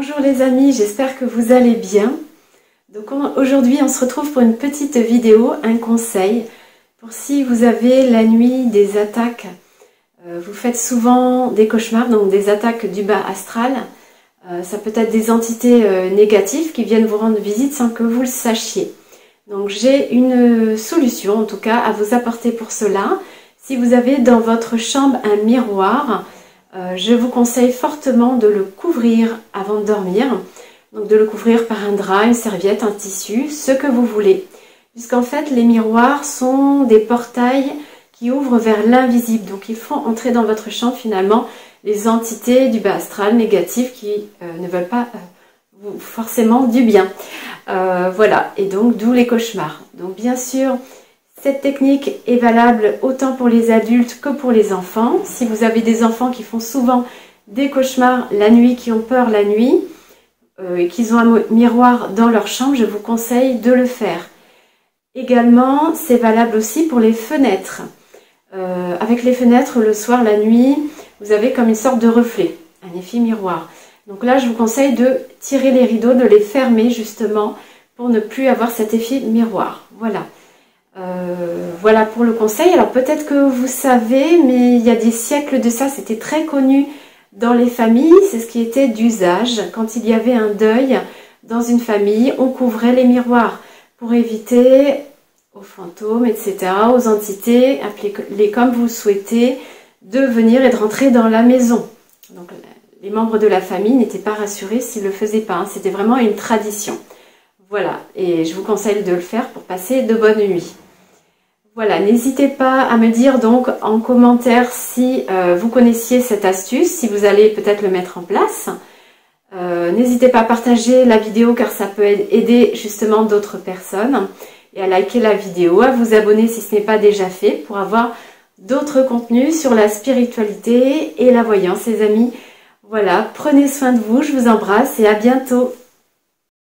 Bonjour les amis, j'espère que vous allez bien. Donc aujourd'hui on se retrouve pour une petite vidéo, un conseil pour si vous avez la nuit des attaques, vous faites souvent des cauchemars, donc des attaques du bas astral. Ça peut être des entités négatives qui viennent vous rendre visite sans que vous le sachiez. Donc j'ai une solution en tout cas à vous apporter pour cela. Si vous avez dans votre chambre un miroir, je vous conseille fortement de le couvrir avant de dormir. Donc de le couvrir par un drap, une serviette, un tissu, ce que vous voulez. Puisqu'en fait les miroirs sont des portails qui ouvrent vers l'invisible. Donc ils font entrer dans votre chambre finalement les entités du bas astral négatives qui ne veulent pas forcément du bien. Voilà, et donc d'où les cauchemars. Donc bien sûr, cette technique est valable autant pour les adultes que pour les enfants. Si vous avez des enfants qui font souvent des cauchemars la nuit, qui ont peur la nuit, et qu'ils ont un miroir dans leur chambre, je vous conseille de le faire. Également, c'est valable aussi pour les fenêtres. Avec les fenêtres, le soir, la nuit, vous avez comme une sorte de reflet, un effet miroir. Donc là, je vous conseille de tirer les rideaux, de les fermer justement pour ne plus avoir cet effet miroir. Voilà. Voilà pour le conseil. Alors peut-être que vous savez, mais il y a des siècles de ça, c'était très connu dans les familles. C'est ce qui était d'usage. Quand il y avait un deuil dans une famille, on couvrait les miroirs pour éviter aux fantômes, etc., aux entités, appelez-les comme vous souhaitez, de venir et de rentrer dans la maison. Donc les membres de la famille n'étaient pas rassurés s'ils ne le faisaient pas. C'était vraiment une tradition. Voilà, et je vous conseille de le faire pour passer de bonnes nuits. Voilà, n'hésitez pas à me dire donc en commentaire si vous connaissiez cette astuce, si vous allez peut-être le mettre en place. N'hésitez pas à partager la vidéo car ça peut aider justement d'autres personnes. Et à liker la vidéo, à vous abonner si ce n'est pas déjà fait pour avoir d'autres contenus sur la spiritualité et la voyance, les amis. Voilà, prenez soin de vous, je vous embrasse et à bientôt.